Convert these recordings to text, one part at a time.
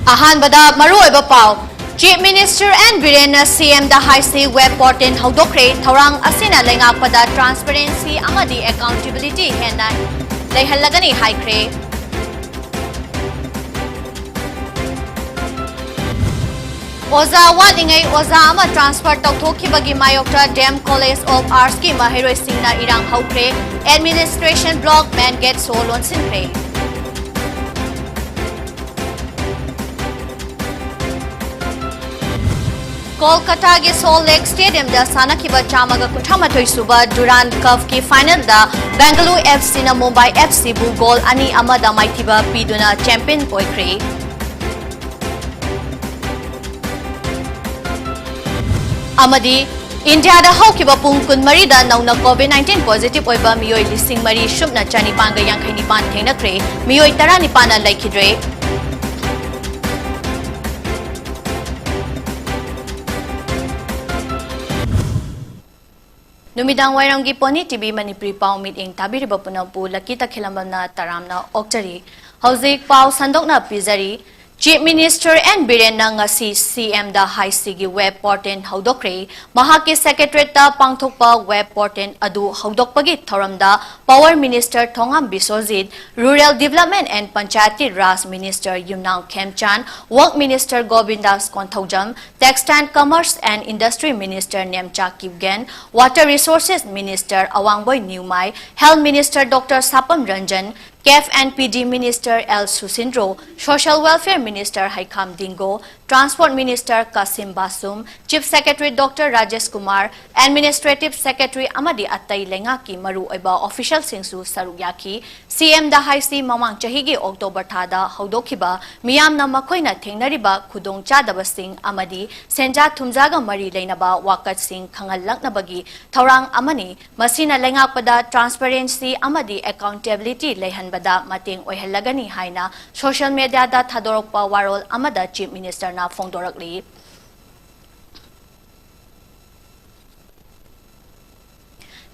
Ahanbada maruoiba pau Chief Minister and Birena CM the High Sea Web Portal Haudokre Thorang Asina Lengakpada Transparency Amadi Accountability Hena Lehalagani High Cray Oza Wadingay Oza Ama Transfer Toktoki Bagi Mayokta Dem College of Arts Ki Mahiro Singna Irang Haukre Administration Block Man Get Soul on Sincre Kolkata के Salt Lake Stadium da sana kiba chamaga kuthamathoi suba Durand Cup ki final da Bengaluru FC na Mumbai FC bu goal ani amada maithiba piduna champion oikre Amadi India da haukiba pung kunmari da nauna COVID-19 positive oiba miyoi lising mari shubna chanipanga yankhainipan thenakre miyoi taranipana laikhidre Numidang Wairangi PONYTV Manipuri Pau Meeting Tabiriba Punapu Lakita Khellambam Taramna Oktari Hauzik Pau Sandokna Pizari Chief Minister and Birena ngasi CM da High Sea Web Portal Haudokre Mahaki Secretary ta Pangthokpa Web Portal adu Haudokpagi Thoramda Power Minister Thongam Biswajit Rural Development and Panchayati Raj Minister WANGKHEMCHA Work Minister Govindas Konthaujam Textile Commerce and Industry Minister Nemcha Kipgen Water Resources Minister Awangboy Newmai Health Minister Dr. Sapam Ranjan CAF and PD Minister L. Susindro, Social Welfare Minister Haikam Dingo, Transport Minister Kasim Basum, Chief Secretary Dr. Rajesh Kumar, Administrative Secretary Amadi Attai Lengaki Maru Oiba Official Singsu Sarugyaki, CM da High Sea Mamang Chahigi October Thada Haudokiba, Miyam na Makoina Thengnariba Khudong Chadaba Singh Amadi, Senja Thumjaga Mari Leinaba Wakat Singh Khangalaknabagi, Thaurang Amani, Masina Lengakpada Transparency Amadi Accountability Lehan Bada Mating Oihalagani Haina, Social Media da Thadorokpa Warol Amada Chief Minister na Fongdorakli.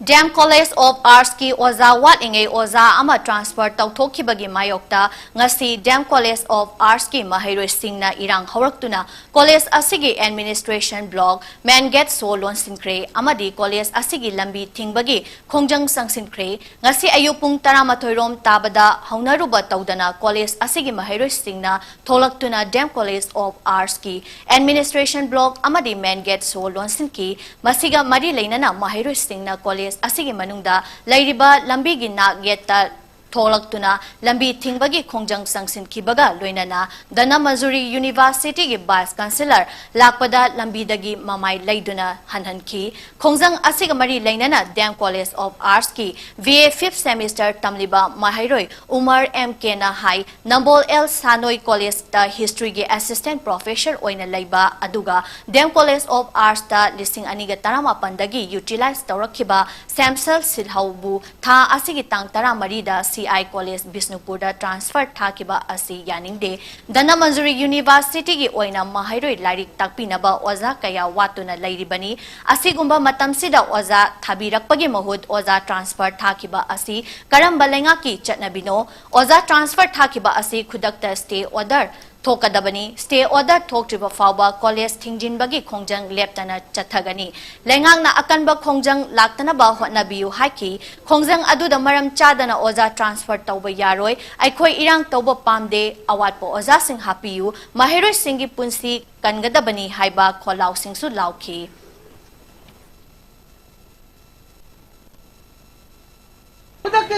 Dem College of Arts ki Oza Wat Inge Oza Ama Transfer Tautoki Bagi Mayokta ngasi Dem College of Arts ki Mahiro Singna Irang Hawraktuna College Asigi Administration Block Man Get Solon Sinkre Amadi College Asigi Lambi Tingbagi Kongjang Sang Sinkre ngasi Ayupung Taramatoirom Tabada Haunaruba Taudana College Asigi Mahiro Singna Tholaktuna Dem College of Arts ki Administration Block Amadi Man Get Solon Sinki Masiga Mari Lainana Mahiro Singna College Asigi manungda lairiba lambi gi na geta tholaktuna lambi thingbagi khongjang sangsin kibaga loinana Dana Mazuri University gi Vice Chancellor lakpada lambi dagi mamai laiduna hanhanki khongjang asiga mari lainana Dem College of Arts ki VA 5th semester tamliba mahairoi Umar MK na hai Nambol L Sanoi College ta history gi assistant professor oina laiba aduga Dem College of Arts ta listing aniga tarama pandagi utilize tawrakhiba Samsel Silhaubu tha asigi tang taramari da CI College Bisnupurda transfer thakiba asi yaningde Dana Manjuri University gi oina mahairoi lairik takpinaba oza kaya watuna lairibani asigumba matamsida oza thabirakpagi mahut oza transfer thakiba asi karamba lenga ki chatnabino oza transfer thakiba asi khudakta stay order Thokadabani stay order thoktriba fauba college thingjin bagi khongjang leptana chathagani lengang na akanba khongjang laktana ba hotnabiu haiki khongjang aduda maram chadana oza transfer tawba yaroi aikhoi irang tawba pamde awatpo oza sing hapiu mahiroi singi punsi kangadabani haiba kholau singsu lauki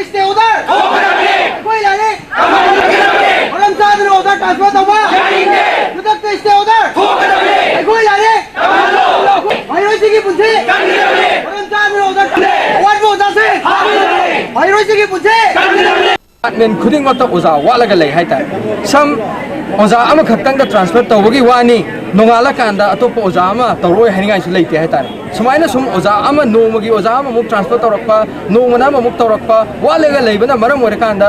stay order koi lare maram chadana oza transfer tawba stay order koi lare mahiroi singi punsi maram chadana oza awatpo oza se mahiroi singi punsi Men khuding mata oza walaga lei hai ta sam oza ama khaktang da transfer tawagi wani नोंगाला कांदा अतोप ओजा अमा तौरोय हनिगाई सु लेते है तारे सुमाइना सुम ओजा अमा नोमगी ओजा अमा मुक ट्रांसफर तौरक्पा नोंगना अमा मुक तौरक्पा वालेगा लेबना मरम ओरे कांदा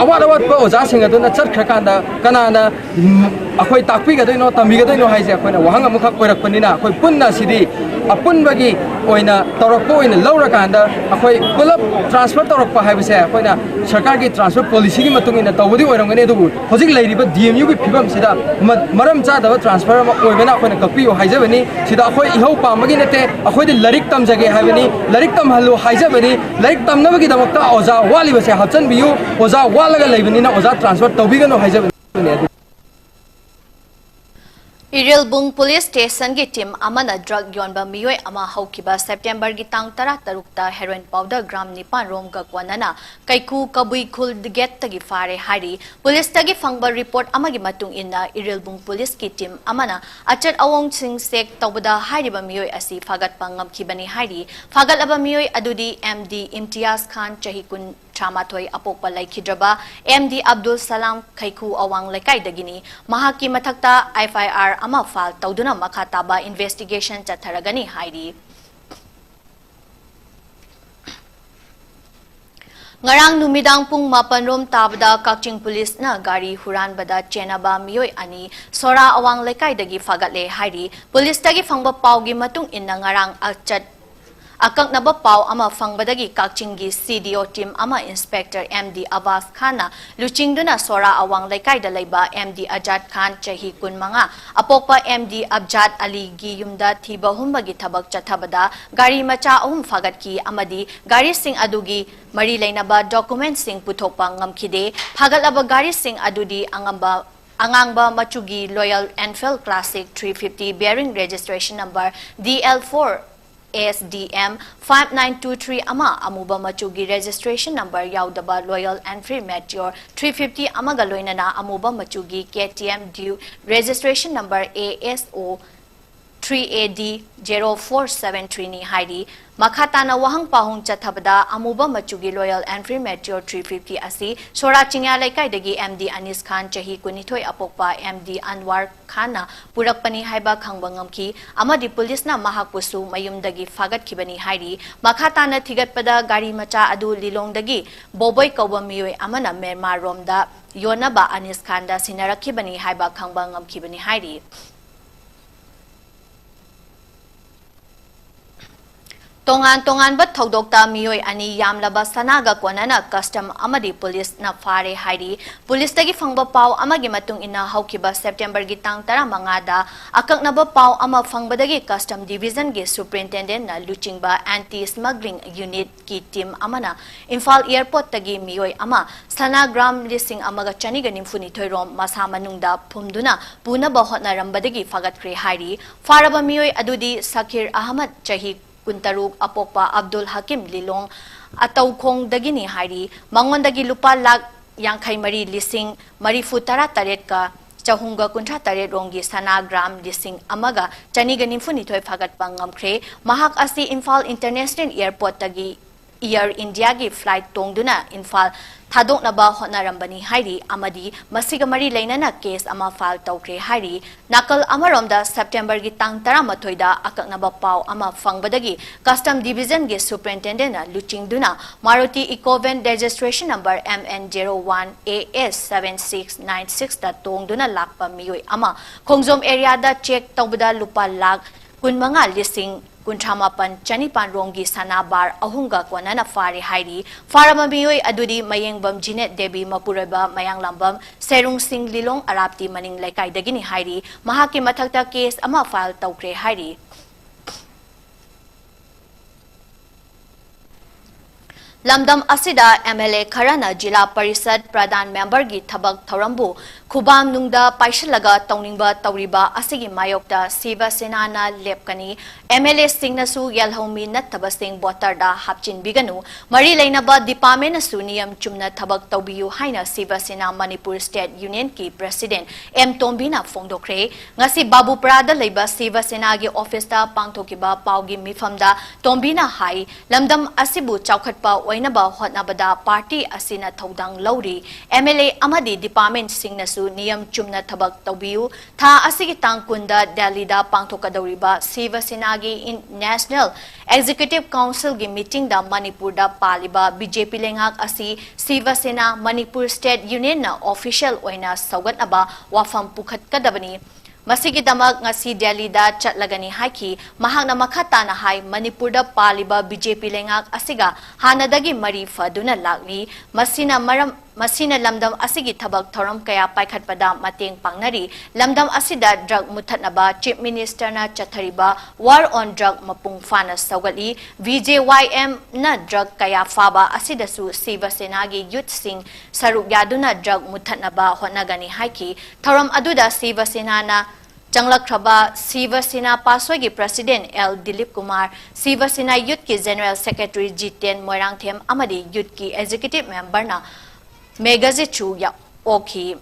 अवाद अवाद प ओजा सिंग अदुना चरखर कांदा कनाना अखोय ताकपिगदोइनो तमिगदोइनो हाइजे अखोयना वहांग अमुखक ओइरक्पनिना अखोय पुन्ना सिदी अपुनबगी ओइना तौरक्पा ओइना लौरा कांदा अखोय पुलप ट्रांसफर तौरक्पा हाइबसे अखोयना सरकार की ट्रांसफर पॉलिसी की मतुंगिना तौबदी ओइरंगने दुबु होजिक लेरिबा डीएमयू की फिबम सिदा मरम चादबा ट्रांसफर ओइबना अखोयना कपियो हाइजबनी सिदा अखोय इहौ पामगी नते अखोयदि लरिक तमजगे हाइबनी लरिक तमहल्लो हाइजबनी लरिक तमनबगी दमक्ता ओजा वालिबसे हचनबियु ओजा वालगा लेबनिना ओजा ट्रांसफर तौबिगनो हाइजबनी इरेलबुंग पुलिस स्टेशन की टीम अमना ड्रग योनबा मियोय अमा हौकिबा सेप्टेम्बर की तांग 13 हेरोइन पाउडर ग्राम 9 रोम गक्वनना कैकू कबुई खुल गेट तगी फारे हारी पुलिस तगी फंगबा रिपोर्ट अमगी मतुंग इन्ना इरेलबुंग पुलिस की टीम अमना अचट अवोंग सिंह सेक तौबदा हारिबा मियोय असी फागत पंगम खिबनी हारी फागत अबा मियोय अदुदी एमडी इम्तियाज खान चही कुन Chamathoi apokpa laikhidraba MD Abdul Salam Kaikhu Awang Lekaidagini Mahaki Mathakta FIR ama file tauduna makhataba investigation chatharagani hairi Ngarang numidang pung mapanrom tabada Kakching Police na gari huran bada chenaba miyoy ani sora awang lekaidagi fagatle hairi police tagi fangba paugi matung inna ngarang achat Akak naba pau ama fangbadagi Kakchinggi CDO team ama Inspector MD Abbas Khana luchingduna sora awang laikai dalaiba MD Ajat Khan chahi kun manga apokpa MD Abjad Ali gi yumda thiba humbagi thabak chathabada gari macha ahum fagat ki amadi gari sing adugi mari lainaba document sing puthokpa ngamkhide phagalaba gari sing adudi angamba machugi Loyal Enfield Classic 350 bearing registration number DL4 SDM 5923 ama amuba machugi registration number yaudaba Loyal Enfield Meteor 350 amaga loinana amuba machugi KTM due registration number ASO 3AD 0473 ni hairi makhatana wahang pahung chathabada amuba machugi Loyal Enfield Meteor 350 asi sora chingya laikai dagi MD Anis Khan chahi kunithoi apokpa MD Anwar Khana purakpani haiba khangbangam ki amadi police na mahakpusu mayum dagi fagat khibani hairi makhatana thigatpada gari macha adu lilong dagi boboi kawba miyoi amana Myanmar romda yonaba Anis Khan da sinarakhibani haiba khangbangam khibani hairi Tongan bat thodokta miyoy ani yamlaba sanaga kwanana custom amadi police na fare hairi police tagi fangba pau amagi matung ina haukiba September gi tang 15 da akaknaba pau ama fangbadagi custom division ge superintendent na luchingba anti smuggling unit ki team amana Imphal airport tagi miyoy ama sanagram lising amaga chaniga nimfuni thoirom masa manungda phumduna puna ba hotna rambadagi fagatkre hairi faraba miyoy adudi Sakir Ahmad chahi Kuntaruk apokpa Abdul Hakim Lilong ataw khong dagini hairi mangondagi lupa lag yangkhai mari lising marifu tara taret ka chahunga kuntra taret rongi sanagram lising amaga chaniga nimfuni thoi phagat pangamkhre mahak asi Imphal International Airport tagi Air India gi flight tongduna Imphal thadoknaba hotnarambani hairi amadi masiga mari leinana case ama file tawkre hairi nakal amaromda September gi tang 13 da akaknaba pau ama fangbadagi custom division ge superintendent na luchingduna Maruti Ecovan registration number MN01 AS7696 da tongduna lakpa miyoy ama khongjom area da check tawbada lupa lag kunmanga lising Kuntramapan Chanipan Rongi Sanabar Ahunga Kwanana Fari Hairi Farama Miyoy Adudi Mayengbam Jinet Debi Mapureba Mayanglambam Serung Singh Lilong Arapti Maning Laikai Dagini Hairi Mahaki Mathakta case ama file tawkre hairi Lamdam asida MLA Kharana Jila Parishad Pradhan member gi thabak thorambu khubam nungda paishalaga tawningba tawriba asigi mayokta Siva Senana lepkani MLA Singnasu Yalhomi Natabasing Botarda Hapchin Biganu, Marie Lainaba Department Sunium Chumna Tabak Tobiu Haina Sivasena Manipur State Union Ki President M. Tombina Fongdokre, Ngasi Babu Prada Leba Sivasenagi Office da Pangtokiba Paugi Mifamda, Tombina Hai, Lamdam Asibu Chaukatpa Wainaba Hotnabada Party Asina Todang Lowri, MLA Amadi Department Singnasu Niam Chumna Tabak Tobiu, Ta Asigitang Kunda Dalida Pangtokadoriba Sivasenagi in National Executive Council gi meeting da Manipur da paliba BJP lengak asi Sivasena Manipur State Union na official oina saugat aba wafam pukhat kadabani masigi damak ngasi Delhi da chatlagani haiki mahakna makhata na hai Manipur da paliba BJP lengak asiga hanadagi mari faduna lagni masina lamdam asigi thabak thoram kaya paikhatpada mateng pangnari lamdam asida drug muthatnaba Chief Minister na chathariba war on drug mapung fana saugali VJYM na drug kaya faba asidasu Sivasena gi youth sing saruk yaduna drug muthatnaba honagani haiki thoram aduda Sivasena na Changlakhraba Sivasena Paswagi President L. Dilip Kumar, Sivasena Youth ki General Secretary Jiten Moirangthem amadi Youth ki Executive Member na Megazichu ya Oki.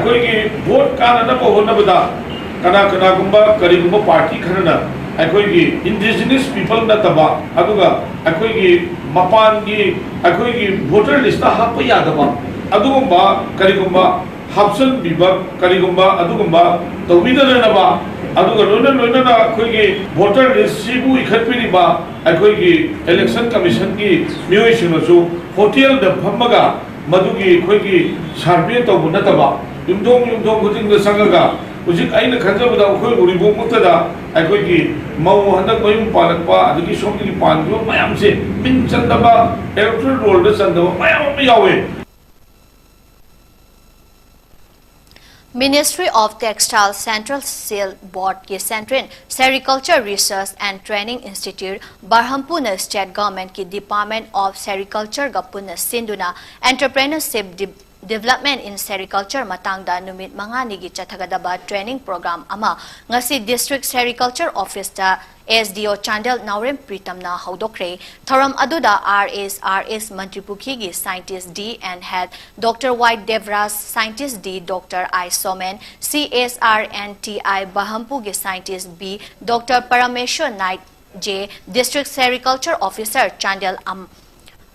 कोई की vote का ना को होना बता कना गुम्बा करीबुम्बा party Kharna कोई की इंडिजिनस पीपल ना तबा अदुगा कोई की मपान की वोटर लिस्ट हाप यादबा अदुगुम्बा करीबुम्बा हाप्सन बिबा करीबुम्बा अदुगुम्बा तौबीदनबा अदुगा लोना कोई की वोटर लिस्ट सिबु इखतपिरिबा कोई की इलेक्शन कमीशन की मियोइसिनसु होटल द फमगा मधुगी कोई की सर्वे तौबु नतबा युमदों खुदिंग संगगा उजिक आइना खंजबदा अखोय उरिबो मुक्तदा अखोय की मौ हंदक मयुम पालकपा अदगी सोमगी पानगो मयाम से मिन चंदबा इलेक्टोरल रोल द चंदबा मयाम यावे Ministry of Textile Central Sale Board के Central Sericulture Research and Training Institute Barhampuna State Government की Department of Sericulture गपुना सिंधुना Entrepreneurship Development in Sericulture matangda numit mangani gi chathagadaba training program ama ngasi District Sericulture Office da SDO Chandel Naurem Pritamna Haudokre Thoram Aduda RS Manipuri gi Scientist D and Head Dr. White Devras Scientist D Dr. I Somen CSR and TI Bahampu gi Scientist B Dr. Parameshwar Knight J District Sericulture Officer Chandel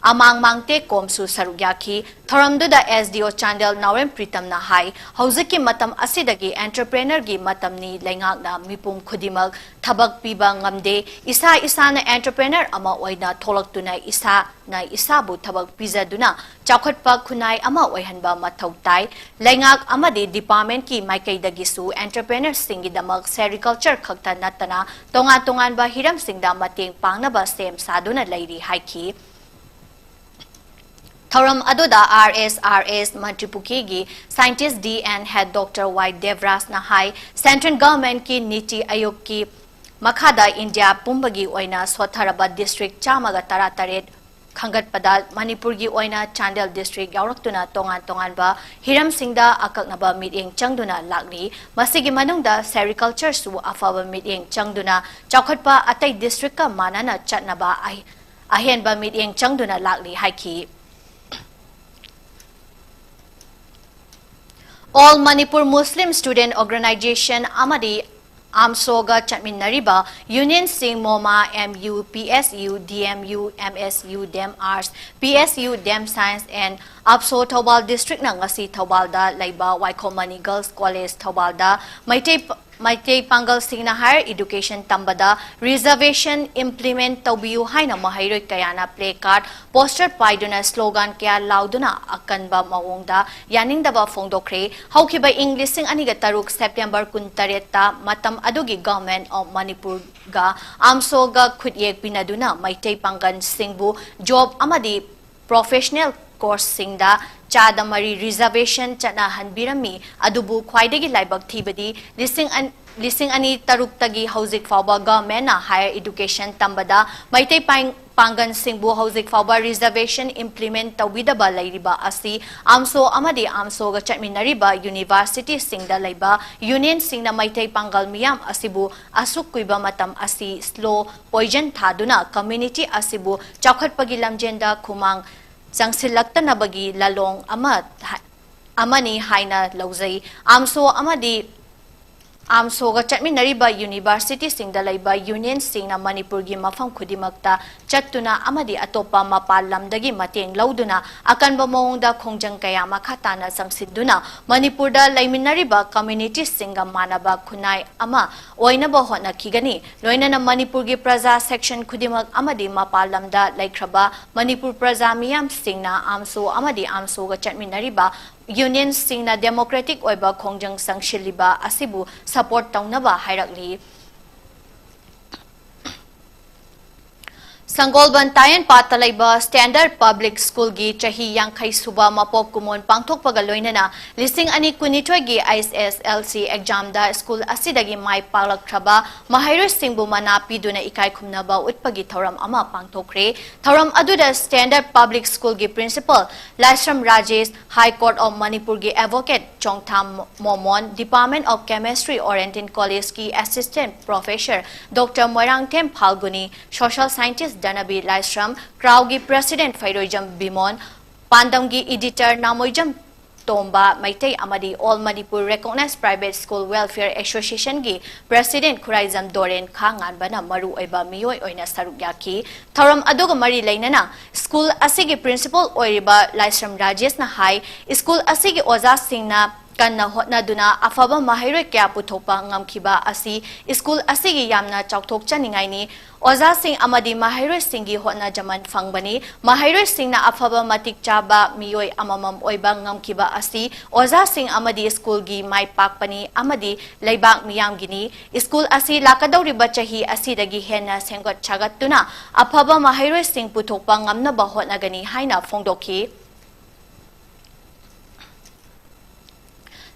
Amang Mangte Komsu Sarugyaki, Thoramduda SDO Chandel Naurem Pritam na hai, Hauziki Matam Asidagi Entrepreneur gi Matam ni Lengak na Mipum Kudimag, Tabak Piba Ngamde, Isa na Entrepreneur ama Oina Tolak Tunay Isa na Isabu Tabak Pizza Duna, Chakot pa Kunay ama Oihanba Matautay, Lengak Amadi Department ki Maikay Dagisu, Entrepreneur Singi Damag Sericulture Kagta Natana, Tongan ba Hiram Singda Mating Pang na ba Sem Saduna Lady Haiki. Thoram Aduda RS Manipuri gi Scientist D and Head Dr. White Devras na hai Central Government ki Niti Ayog ki Makhada India Pumbagi oina Swatharaba District Chamaga Tarataret Khangat Pada Manipur gi oina Chandel District Yauraktuna tongan ba Hiram Singda akaknaba meeting changduna lagni masigi manungda sericulture su afaba meeting changduna chakhatpa atay district ka manana chatnaba ahen ba meeting changduna lagni haiki. All Manipur Muslim Student Organization Amadi Amsoga Chatminariba Union Sing MoMA MU PSU DMU MSU Dem Arts PSU Dem Science and Apso Thobal District na ngasi Thobalda Laiba Waikomani Girls College Thobalda Maitei Pangal Singna Higher Education Tambada Reservation Implement Taubiu Haina Mahairoi Kayana Play Card Poster Paiduna Slogan Kaya Lauduna Akanba Mawongda Yaningdaba Fongdokre Haukiba English Sing Aniga Taruk September Kuntareta Matam Adugi Government of Manipur Ga Amsoga Kudyek Binaduna Maitei Pangan Singbu Job Amadi Professional Course Singda Chada Mari Reservation Chana Hanbirami Adubu Kwaidagi Laibak Tibadi Lising Ani Taruktagi Hauzik Faba Government na Higher Education Tambada Maitei Pangan Singbu Hauzik Fauba Reservation Implement Tawidaba Lairiba Asi Amso Amadi Amso Gachatminariba University Singda Laiba Union Singna Maitei Pangal Miyam Asibu Asuk Kuiba Matam Asi Slow Poison Thaduna Community Asibu Chakhat Pagilam Jenda Kumang Sangsilakta Nabagi Lalong Amani Haina Lauzai Amso Amadi Amso Gachatminariba University Singda Laiba Union Singna Manipur gi mafam khudimakta chattuna amadi atopa mapalamdagi mateng lauduna akanba mawongda khongjang kaya makhatana sangsiduna Manipurda laiminariba community singa manaba khunai ama oinaba hotna khigani loinana Manipur gi praja section khudimak amadi mapalamda laikhraba Manipur praja miyam singna amso amadi amso gachatminariba Union Singna Democratic Oiba Khongjang Sangshiliba Asibu support taunaba hairakli Sangol Bantayan Patalaiba Standard Public School gi Chahi Yangkai Suba Mapok Kumon Pangthok Pagaloinana Listing Ani Kunitoi gi ISSLC exam da school asidagi mai palak traba Mahairu Singbu Mana Piduna Ikai Kumnaba Utpagi Thoram Ama Pangthokre Thoram Aduda Standard Public School gi Principal Lashram Rajesh High Court of Manipur gi Advocate Chongtham Momon Department of Chemistry Oriental College ki Assistant Professor Dr. Moirangtem Phalguni Social Scientist Danabi Laisram, Kraugi President Fairojam Bimon, Pandamgi Editor Namoijam Tomba, Maitei Amadi, All Manipur Recognized Private School Welfare Association gi President Kuraizam Doren Khangan Bana Maru Oiba Miyoi Oina Sarugyaki, Thoram Aduga Mari Lainana, School Asigi Principal Oiriba Laisram Rajesh na Hai, School Asigi Oza Singna Kanna hotna duna afaba mahiroi kya puthopa ngamkhiba asi school asigi yamna chauthok chaningai ni oza sing amadi mahiroi singi hotna jaman fangbani mahiroi singna afaba matik chaba miyoi amamam oiba ngamkhiba asi oza sing amadi school gi mai pakpani amadi leibak miyam gini school asi lakadauri bachahi asi dagi hena sengot chagat tuna afaba mahiroi sing puthopa ngamna ba hotna gani haina phongdokhi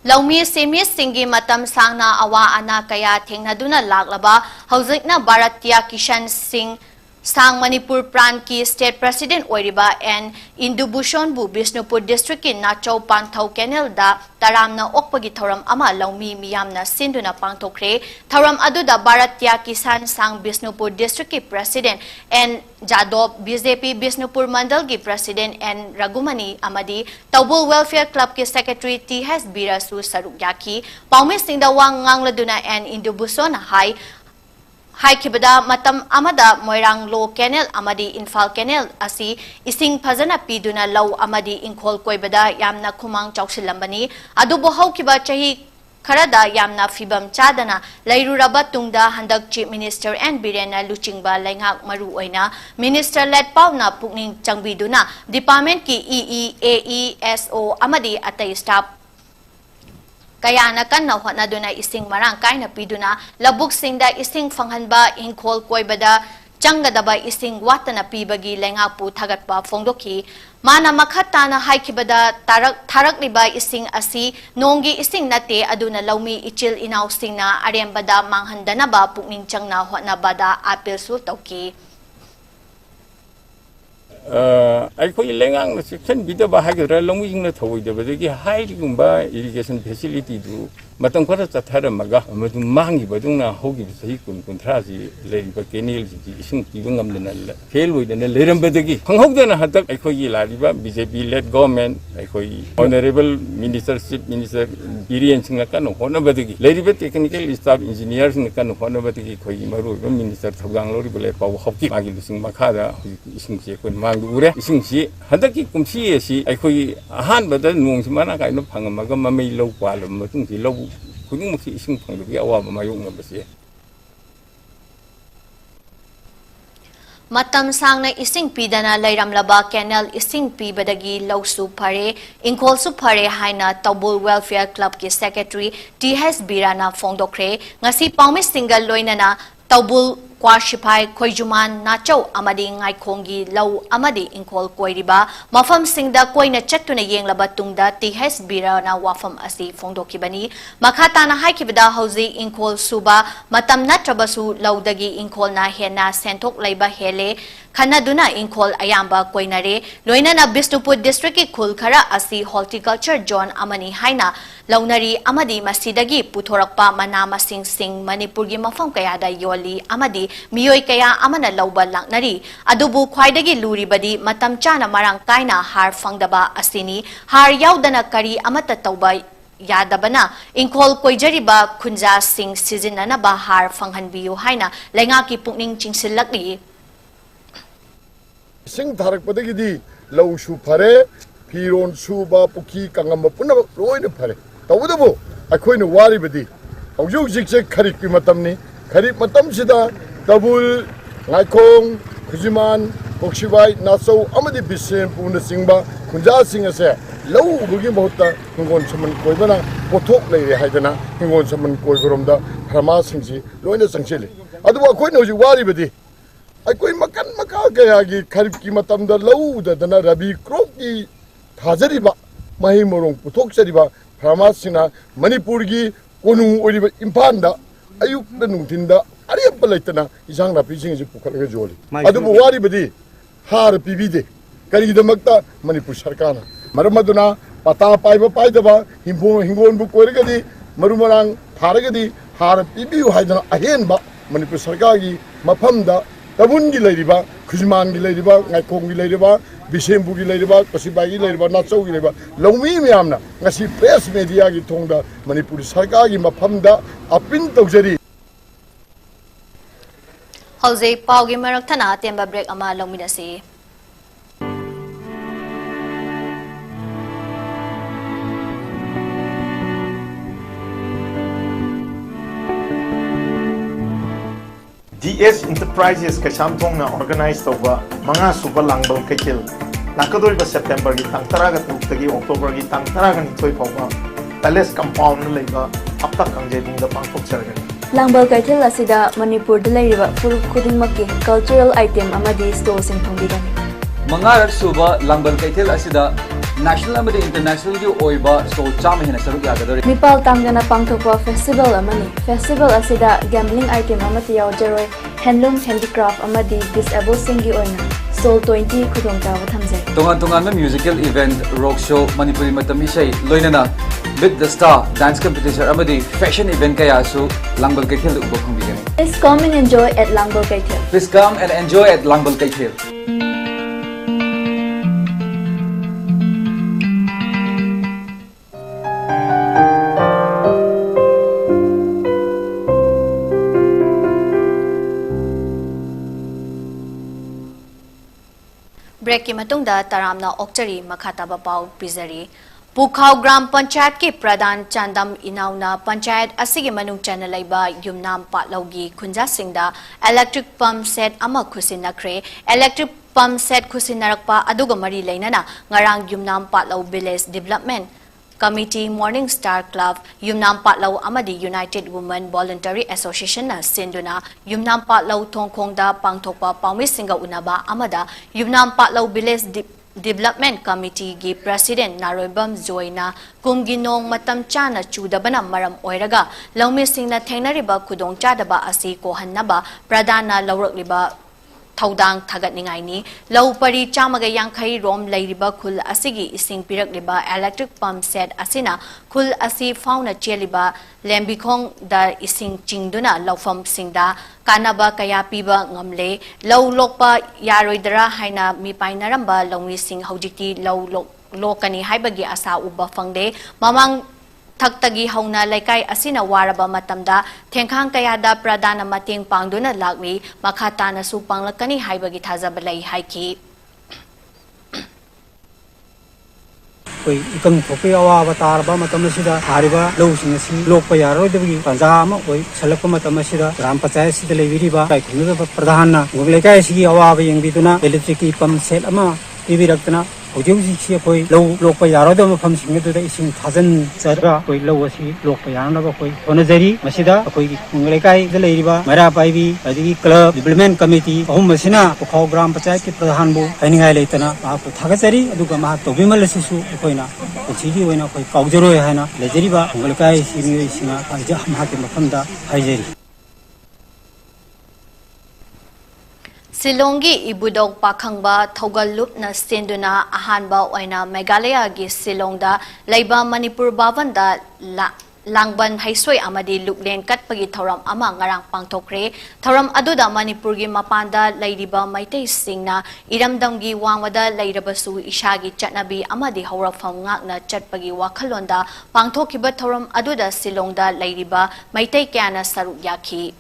Laumi Semi Singi Matam Sangna Awa Ana Kaya Thengnaduna Laglaba Hauzikna Bharatiya Kishan Singh Sang Manipur Pran ki State President Oiriba and Indubushon Bu Bisnupur District in Nachau Panthau Canal da Taramna Okpagi Thoram Ama Laumi Miyamna Sinduna Pangthokre Thoram Aduda Bharatiya Kisan Sang Bisnupur District President and Jadov BJP Bisnupur Mandal ki President and Ragumani Amadi Taubul Welfare Club ki Secretary T.H. Birasu Sarugyaki Paume Singda Wang Ngangladuna and Indubushon High Hai Kibada Matam Amada Moirang Low Canal Amadi Infal Canal Asi Ising Pazana Piduna Law Amadi Inkol Koibada Yamna Kumang Chausilambani Adubo Hau Kiba Chahi Karada Yamna Fibam Chadana Lairuraba Tungda Handak Chief Minister and Birena Luchingba Langak Maru Oina Minister Led Pauna Pukning Changbiduna Department ki EEAESO Amadi Atay Staff Kaya na kan na hotna duna ising marang kay na piduna labuk singda ising fanghanba ingkol koibada changadaba ising wata na pibagi lengapu thagatpa phongdokhi mana makhata na haikibada tharak liba ising asi nonggi ising nate aduna laumi ichil inaw singna arembada manghandana ba pukning changna hotna bada appeal sul tawki ꯑꯩꯈꯣꯏ ꯂꯩꯉꯥꯛꯅ ꯆꯦꯛꯁꯤꯟꯕꯤꯗꯕ ꯍꯥꯏꯒꯗ꯭ꯔꯥ ꯂꯧꯃꯤꯁꯤꯡꯅ ꯊꯧꯑꯣꯏꯗꯕꯗꯒꯤ ꯍꯥꯏꯔꯤꯒꯨꯝꯕ irrigation ꯐꯦꯁꯤꯂꯤꯇꯤꯗꯨ ꯃꯇꯝ ꯈꯔ ꯆꯠꯊꯔꯝꯃꯒ ꯃꯗꯨ ꯃꯥꯡꯈꯤꯕꯗꯨꯅ ꯍꯧꯈꯤꯕ ꯆꯍꯤ 10-15ꯁꯤ ꯂꯩꯔꯤꯕ ꯀꯦꯅꯦꯜꯁꯤꯡꯁꯤ ꯏꯁꯤꯡ ꯄꯤꯕ ꯉꯝꯗꯅ ꯐꯦꯜ ꯑꯣꯏꯗꯅ ꯂꯩꯔꯝꯕꯗꯒꯤ ꯈꯪꯍꯧꯗꯅ ꯍꯟꯗꯛ ꯑꯩꯈꯣꯏꯒꯤ ꯂꯥꯛꯂꯤꯕ BJP ꯂꯦꯗ ꯒꯣꯚꯔꯟꯃꯦꯟꯠ ꯑꯩꯈꯣꯏꯒꯤ ꯑꯣꯅꯔꯦꯕꯜ ꯃꯤꯅꯤꯁꯇꯔ ꯆꯤꯐ ꯃꯤꯅꯤꯁꯇꯔ ꯕꯤꯔꯦꯟꯁꯤꯡꯅ ꯀꯟꯅ ꯍꯣꯠꯅꯕꯗꯒꯤ ꯂꯩꯔꯤꯕ ꯇꯦꯛꯅꯤꯀꯦꯜ ꯁ꯭ꯇꯥꯐ ꯏꯟꯖꯤꯅꯤꯌꯔꯁꯤꯡꯅ ꯀꯟꯅ ꯍꯣꯠꯅꯕꯗꯒꯤ ꯑꯩꯈꯣꯏꯒꯤ ꯃꯔꯨꯑꯣꯏꯕ ꯃꯤꯅꯤꯁꯇꯔ ꯊꯧꯗꯥꯡ ꯂꯧꯔꯤꯕ ꯂꯩꯄꯥꯎ ꯍꯧꯈꯤ ꯃꯥꯒꯤ ꯂꯨꯆꯤꯡ ꯃꯈꯥꯗ ꯍꯧꯖꯤꯛꯇꯤ ꯏꯁꯤꯡꯁꯤ ꯑꯩꯈꯣꯏꯅ ꯃꯥꯡꯗ ꯎꯔꯦ ꯏꯁꯤꯡꯁꯤ ꯍꯟꯗꯛꯀꯤ ꯀꯨꯝꯁꯤ ꯑꯁꯤ ꯑꯩꯈꯣꯏꯒꯤ ꯑꯍꯥꯟꯕꯗ ꯅꯣꯡꯁꯤ ꯃꯔꯥꯡ ꯀꯥꯏꯅ ꯐꯪꯉꯝꯃꯒ ꯃꯃꯩ ꯂꯧ ꯄꯥꯜꯂꯕ ꯃꯇꯨꯡꯁꯤ ꯂꯧ ꯈꯨꯗꯤꯡꯃꯛꯁꯤ ꯏꯁꯤꯡ ꯐꯪꯗꯕꯒꯤ ꯑꯋꯥꯕ ꯃꯥꯌꯣꯛꯅꯕꯁꯤ Matam Sangna Ising Pidana Lairamlaba Canal Ising Pibadagi Lausu Pare Inkolsu Pare Haina Taubul Welfare Club ki Secretary T.H. Birana Phongdokre Ngasi Paumis Single Loinana Taubul Kwashipai Koijuman Nachau Amadi Ngai Kongi Lau Amadi Inkol Koiriba Mafam Singda Koina Chatuna Yenglaba Tungda T.H. Birana Wafam Asi Phongdokibani Makhatana Haikibada Hausi Inkol Suba Matam Natrabasu Laudagi Inkol Na Hena Sentok Laiba Hele Khanaduna Inkhol Ayamba Koinare, Loinana Bisnupur District Khul Khara Asi Horticulture John Amani Haina, Launari Amadi Masidagi Putorakpa Manama Sing Sing Manipurgi Mafam Kayada Yoli Amadi Miyoi Kaya Amana Lauba Laknari, Adubu Kwaidagi Luri Badi Matam Chana Marang Kaina Har Fangdaba Asini, Har Yaudana Kari Amata Tauba Yadabana, Inkol Koijariba Kunja Sing Sizinana Bahar Fanghanbiyu Haina, Lengaki Pukning Chingsilakli. Sing Tarak Padagidi, Low Shu Pare, Piron Suba, Puki, Kangama Puna, Roy Pare. Tawudabo, a coin of Wari Badi. Of you zigzag Kariki Matamni, Karik Matam Sida, Tabul, Laikong, Kuziman, Pokshibai, Naso, Amadi Bisin, Puna Singba, Kunja Sing as a low Bugi Mota, Hingon Saman Koibana, Potok Lady Haidana, Hingon Saman Koiburumda, Hama Singsi, Loina Sangchili. Otherwise, quite knows you Wari Badi. I कोई मकान मकान गया कि खरीब की मतम the लऊ the दना रबी क्रोप की थाजरीबा मही मोरों पुथोक चरीबा फरमासिना मणिपुर की कोनु ओरिबा इम्फाल द अयुक द नुंथिन द अरियप लैतना इजांग नापी सिंग जे पुखल के जोली अदुबो वारी बदी हार पीबीदे करीदमक्ता मणिपुर सरकार मरमदुना पता पाइबा पाइदबा हिंगोन बु कोरगदी मरुमरांग थारगदी हार पीबीयु हाइदना अहेनबा मणिपुर सरकार की मफम the Tabun Gilariba, Kuzman Gilariba, Nakong Gilariba, Bisembu Gilariba, Kasibai Gilariba, not so Gilariba, Lomi Miamna, Nasi press media Gitonda, Manipuri Sarkagi, Mapamda, Apin Togeri. Jose Paugi Maratana, Temba Break Ama Lominasi. DS Enterprises Kashamthong na organize over mga super langbang kakil. Nakadol ba September gi tang taraga tagi October gi tang taraga ni toy pawba. Palace compound na laiba aptak kangjebung da pangpok sargan. Langbal kakil asida Manipur da laiba full khudingmakki cultural item amadi store sing thongbigan. Mangarak suba langbal kakil asida national amadi international gi oiba store chama hena saruk yagadore. Nipal tamjana pangthokpa festival amani. Festival asida gambling item amati yawjaroi handloom handicraft amadi disabled singi oina Soul 20 khudongtawa thamjai. Tongan musical event rock show Manipuri matam isai loinana with the star dance competition amadi fashion event kaya su langbal kakil ubo phangbigan. Please come and enjoy at Langbal Kakil. Please come and enjoy at Langbal Kakil. Break ki matungda taramna okchari makhataba pau pizari. Pukhau Gram Panchayat ki Pradhan Chandam Inauna Panchayat asigi manung chanalaiba yumnam patlaugi khunja singda electric pump set ama khusinakre electric pump set khusinarakpa aduga mari leinana ngarang yumnam patlau village development Committee Morning Star Club Yumnam Patlau Amadi United Women Voluntary Association na sinduna Yumnam Patlau Thongkhongda pangthokpa pawmi singa unaba amada Yumnam Patlau Village Development Committee gi President Naroibam Joina kumginong matam chana chudabana maram oiraga lawmi singna thengnariba khudong chadaba asi kohannaba pradana lawrakliba Taudang Tagat Ningaini, Low Pari Chamaga Yankai Rom Lairiba Kul Asigi Ising Pirakliba Electric Pump Set Asina, Kul Asi Fauna Cheliba, Lembikong da Ising Chingduna, Lawfam Singda, Kanaba Kayapiba Ngamle, Low Lokpa Yaroidra Haina Mipainaramba, Longi Sing Haujiki, Low Lokani Haibagi Asa Uba Fangde, Mamang Taktagi hauna laikai asina waraba matamda thengkhang kayada pradana mating pangduna lagwi makhatana su panglakani haibagi thajabalai haiki koi ikang thope awa avatar ba matam sida hariba lo sing si lokpa yaro debi panjama koi salakpa matam sida gram panchayat sida leviri ba kai khunu pradhan na goglaikai si awa ba yengbiduna electric pump set ama tibi raktana Ojiji koi low lokpa yaro da mafam sing du da ising thajan chara koi low asi lokpa yana ba koi onajari masida koi nglaikai da leiriba mara paibi adi club development committee ahum masina Pukhau Gram Panchayat ki pradhan bu haningai leitana ma ko thagachari aduga ma tobimal sisu koina chidi oina koi kaujaro haina lejariba nglaikai sini singa kaija ma ke mafam da haijari Silongi ibudog pakhangba thogalup na senduna ahanba oina Meghalaya gi Silongda Laiba Manipur Bhavanda Langban Haisoi amadi luklen katpagi thoram ama ngarang pangthokre thoram aduda Manipur gi mapanda lairiba maitei singna iramdamgi wangwada lairabasu ishagi chatnabi amadi hawrafam ngakna chatpagi wakhalonda pangthokiba thoram aduda Silongda lairiba maitei kyana saruk yakhi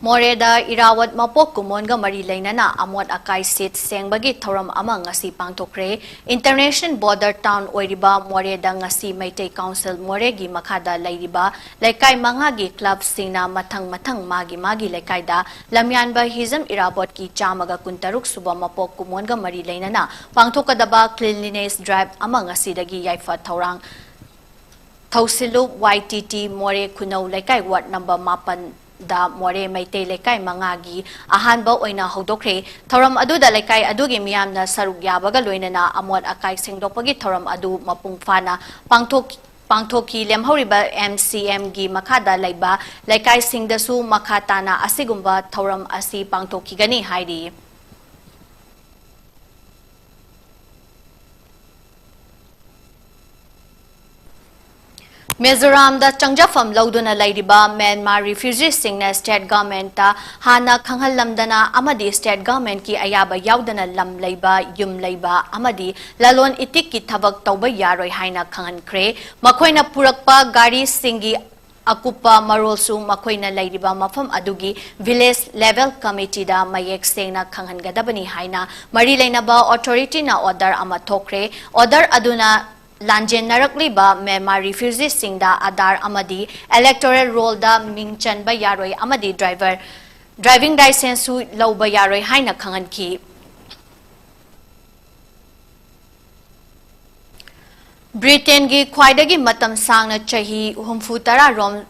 Moreda Irawat Mapok Kumonga Mari Lainana Amot Akai Sit Sengbagi Thoram ama ngasi pangtokre International Border Town Oiriba Moreda ngasi Maitei Council Moregi Makada Lairiba Laikai Mangagi Club Singna Matang Magi Laikaida Lamyanba Hizam Irabot ki Chamaga Kuntaruk Suba Mapok Kumonga Mari Lainana Pangtokadaba Cleanliness Drive ama ngasi dagi Yaifa Thorang Thausilu YTT More Kunau Laikai Ward number Mapan da More Maitei Laikai Mangagi ahanba oina hodokre thoram adu da Laikai adugi miyamna saruk yabaga loinana amot akai singdopagi thoram adu mapungfana pangthoki lemhoriba MCM gi makada laiba Laikai singdasu makatana asigumba thoram asi pangthoki gani hairi Mizoram da changjafam lauduna lairiba Myanmar refugees singna state government ta hana KHANGHELLAMDANA amadi state government ki ayaba yaudana lam laiba yum laiba amadi lalon itik ki thabak tauba yaroi haina khangankhre makhoina purakpa gari singi akupa marolsu makhoina lairiba mafam adugi village level committee da mayek sengna khanghangadabani haina mari lainaba authority na order ama thokre order aduna Lanjen Narakliba Myanmar refugees singda Adar Amadi electoral roll da Mingchan ba yaroi Amadi driving license su lauba yaroi haina khanganki Britain gi khwaidagi matam sangna chahi humfutara rom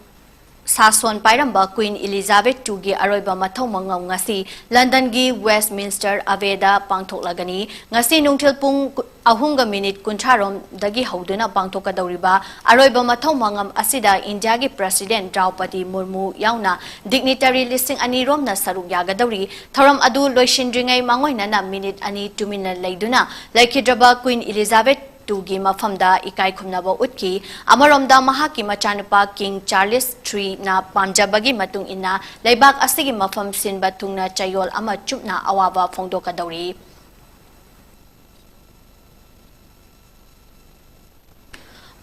Sason Pairamba Queen Elizabeth II gi aroiba mathau mangam ngasi London gi Westminster Aveda pangthoklagani ngasi nungthil pung ahunga minute kuncharom dagi hauduna pangthokadawriba aroiba mathau mangam asida India gi President Draupadi Murmu yauna dignitary listing ani romna saruk yagadawri thoram adu loisindringai mangoina na minute ani tumina leiduna laikhidraba Queen Elizabeth Tugi mafamda ikai khumnaba utki amaromda mahaki machanupa King Charles III na pamjabagi matung ina laibak asigi mafam sinba tungna chayol ama chupna awaba phongdokadawri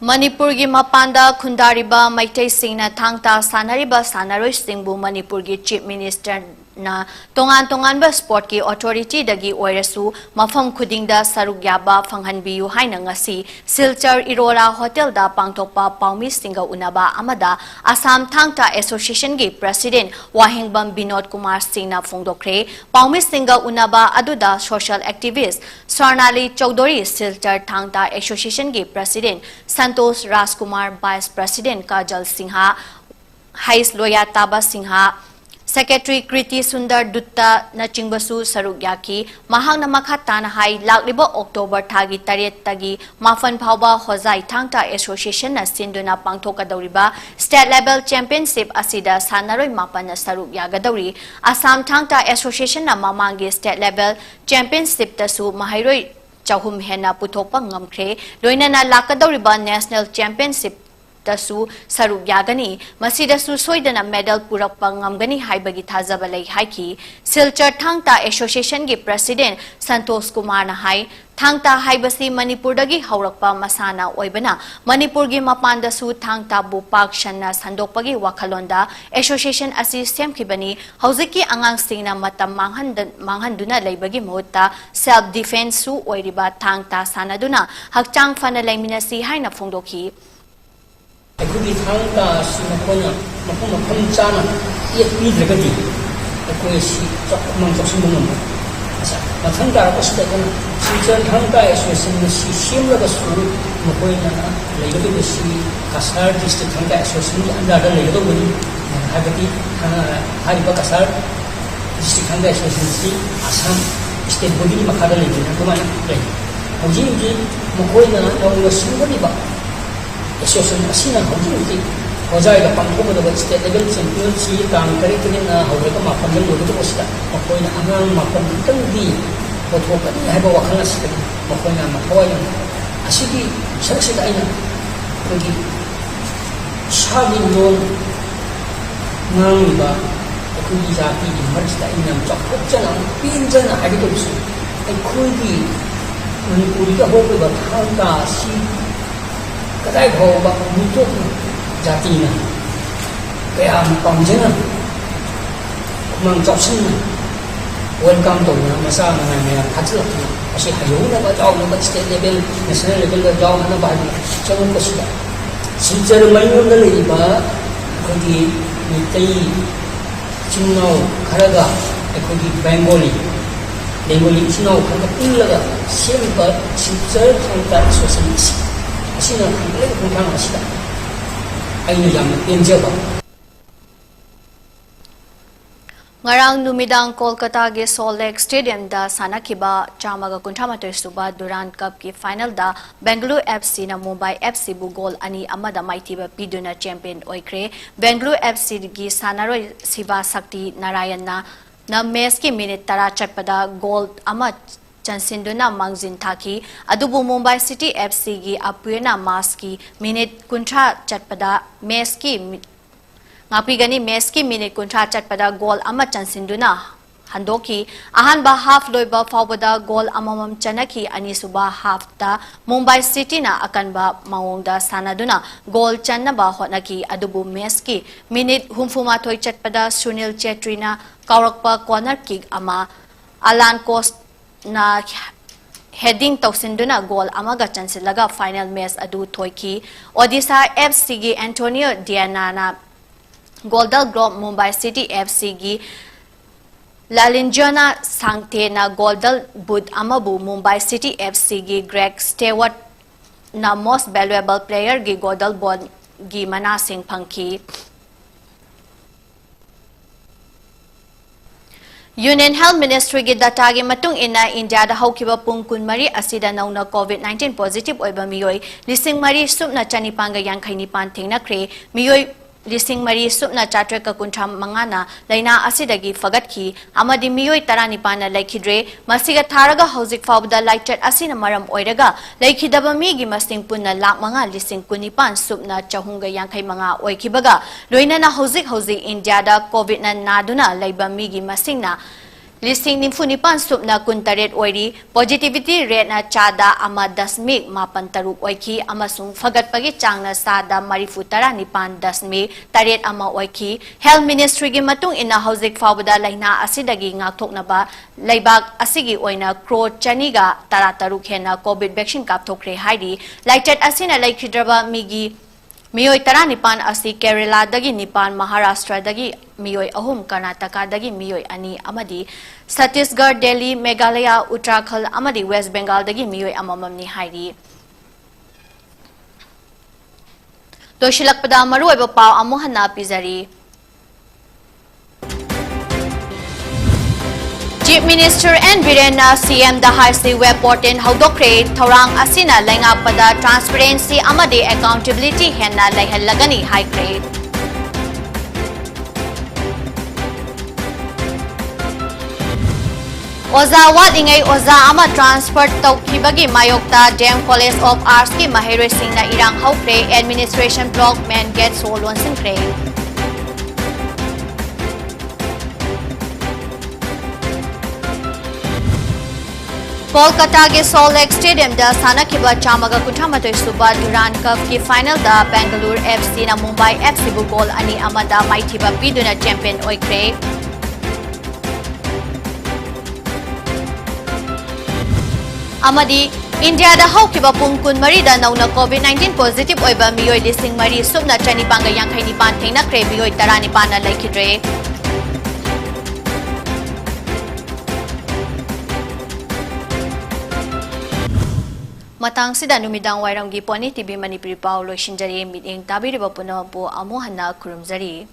Manipur gi mapanda khundariba Maitei singna thangta sanariba sanaroi singbu Manipur gi Chief Minister na tongan ba sport ki authority dagi oirasu mafam khudingda saruk yaba phanghanbiyu haina ngasi Silchar Irora Hotel da pangthokpa paumi singa unaba amada Assam Thangta Association gi President Wahingbam Binod Kumar Singh na phongdokre paumi singa unaba aduda social activist Swarnali Chaudhary Silchar Thangta Association gi President Santosh Rajkumar Vice President Kajal Singha Hais Loya Taba Singha Secretary Kriti Sundar Dutta na chingbasu saruk yaki mahang na makhatana hai lakliba October thagi taret tagi mafan phawba hozai thangta association na sinduna pangthokadawriba state level championship asida sanaroi mapan na saruk yagadawri Assam Thangta Association na mamangi state level championship tasu mahairoi chahum hena puthokpa ngamkhre loina na lakadawriba national championship Dasu saruk yagani masidasu soidana medal purakpa ngamgani haibagi thajaba lei haiki Silchar Thangta Association gi President Santosh Kumar na hai Thangta haibasi Manipur dagi haurakpa masana oibana Manipur gi mapanda su Thangta bu pak shanna sandokpagi wakhalonda association asi semkhibani hauziki angang singna matam manghanduna leibagi mohutta self defense su oiriba Thangta sanaduna hakchang fana laiminasi haina phongdokhi ꯑꯩꯈꯣꯏꯒꯤ ꯊꯥꯡꯇꯥ ꯑꯁꯤ ꯃꯈꯣꯏꯅ ꯃꯐꯝ ꯆꯥꯅ ꯄꯤꯗ꯭ꯔꯒꯗꯤ ꯑꯩꯈꯣꯏ ꯑꯁꯤ ꯆꯥꯎꯈꯠꯃꯥꯡ ꯆꯥꯎꯁꯤꯟꯕ ꯉꯝꯃꯣꯏ ꯃꯊꯪ ꯇꯥꯔꯛꯄꯁꯤꯗ ꯑꯩꯈꯣꯏꯅ ꯁꯤꯜꯆꯔ ꯊꯥꯡꯇꯥ ꯑꯦꯁꯣꯁꯤꯌꯦꯁꯟ ꯑꯁꯤ ꯁꯦꯝꯂꯒꯁꯨ ꯃꯈꯣꯏꯅ ꯂꯩꯒꯗꯧꯔꯤꯕꯁꯤ ꯀꯁꯥꯔ ꯗꯤꯁꯇ꯭ꯔꯤꯛ ꯊꯥꯡꯇꯥ ꯑꯦꯁꯣꯁꯤꯌꯦꯁꯟꯒꯤ ꯑꯟꯗꯔꯗ ꯂꯩꯒꯗꯧꯕꯅꯤ ꯍꯥꯏꯕꯗꯤ ꯍꯥꯏꯔꯤꯕ ꯀꯁꯥꯔ ꯗꯤꯁꯇ꯭ꯔꯤꯛ ꯊꯥꯡꯇꯥ ꯑꯦꯁꯣꯁꯤꯌꯦꯁꯟꯁꯤ ꯑꯁꯥꯝ ꯁ꯭ꯇꯦꯠ ꯕꯣꯗꯤꯒꯤ ꯃꯈꯥꯗ ꯂꯩꯕꯅꯤ ꯑꯗꯨꯃꯥꯏꯅ ꯂꯩ ꯍꯧꯖꯤꯛ ꯃꯈꯣꯏꯅ ꯅꯧꯅ ꯁꯦꯝꯒꯠꯂꯤꯕ association asina hauji hojai ga pangko da state level championship tang kare kini na hore ka mapan le lodo ko sida makoi na angang mapan tang di photo ka hai ba wakhala sida makoi na makoi asigi sarasida aina kogi shabi non ngang ba kogi jati di marista ina chakko chana pinjana hadi ko su kogi Manipuri ka ho ba thangka si kadai ho ba mutok jati na kaya pamjana kumang chopsin na welcome to na masa na may khatla kasi hayo na ba jaw na ba state level national level ka jaw na ba chong ko sila sincer mayon na le ba kogi mitai chino kharaga kogi bengali chino kharaga pilaga simba sincer thangka socialist asina khangle ko thang asida aina yam enjaba Ngarang numidang Kolkata ge Salt Lake Stadium da sanakiba chamaga kunthamatoi suba Durant Cup ki final da Bengaluru FC na Mumbai FC bu goal ani amada maitiba piduna champion oikre Bengaluru FC gi sanaroi Siva Sakti Narayan na match ki minute tara chatpada goal ama chansinduna mangjin thaki adubu Mumbai City FC gi apuena mas ki minute kuntra chatpada match ki ngapigani match ki minute kuntra chatpada goal ama chansinduna handoki ahanba half loiba fawbada goal amamam chanaki ani suba half ta Mumbai City na akanba mawongda sanaduna goal channaba honaki adubu match ki minute humfuma thoi chatpada Sunil Chetri na kaurakpa corner kick ama Alan Cost na heading tausinduna goal amaga chansilaga final match adu thoiki Odisha FC gi Antonio Diana na Goldal Group Mumbai City FC gi Lalinjana Sangte na Goldal Bud Amabu Mumbai City FC gi Greg Stewart na most valuable player gi Goldal Bon gi Manasing Pangki Union Health Ministry gi data gi matung ina India da haukiba pung kunmari asida nauna COVID-19 positive oiba miyoi lising mari supna chanipanga yankhaini pan thingna kre miyoi lising mari supna chatre ka kuntham mangana laina asidagi fagatki amadi miyoi taranipan na laikhidre masiga tharaga hauzik fawda lighted asina maram oiraga laikhidaba mi gi masing punna lak manga lising kunipan supna chahunga yankhai manga oikibaga loina na hauzik India da covid na naduna laiba mi gi masingna lising nimfunipan supna kuntaret oiri positivity rate na chada ama dasmik mapan taruk oiki amasung fagat pagi changna sada marifutara nipan dasmik taret ama oiki health ministry gi matung ina hauzik fawda laina asidagi ngakthok na ba laibak asigi oina kro chaniga tara taruk hena covid vaccine kapthokre haidi lighted asina laikhidraba migi Miyoi tara nipan asi Kerala dagi nipan Maharashtra dagi miyoi ahum Karnataka dagi miyoi ani amadi Chhattisgarh Delhi Meghalaya Uttarakhand amadi West Bengal dagi miyoi amamam ni hairi Toshilakpada maru oiba paw amuhana pizari Chief Minister N. Birena CM da Haisi web portal haudokre thorang asina laingakpada transparency amadi accountability henna laihallagani high grade Oza wat ingai Oza ama transfer tawkhibagi mayokta Dem College of Arts ki Maheroi Singh na irang haukre administration block man get solon singkre Kolkata ke Salt Lake Stadium da sanakiba chamaga kunthamatoi suba Durant Cup ki final da Bengaluru FC na Mumbai FC bu goal ani amada maithiba piduna champion oikre amadi India da haukiba pung kun mari da nauna COVID-19 positive oiba miyoi lising mari subna chani banga yankhaini pan thengna kre miyoi tarani pana laikhidre Matang sida numidang wairang gi PONYTV Manipuri Pau loishinjari meeting tabiriba puno po amuhana kurumjari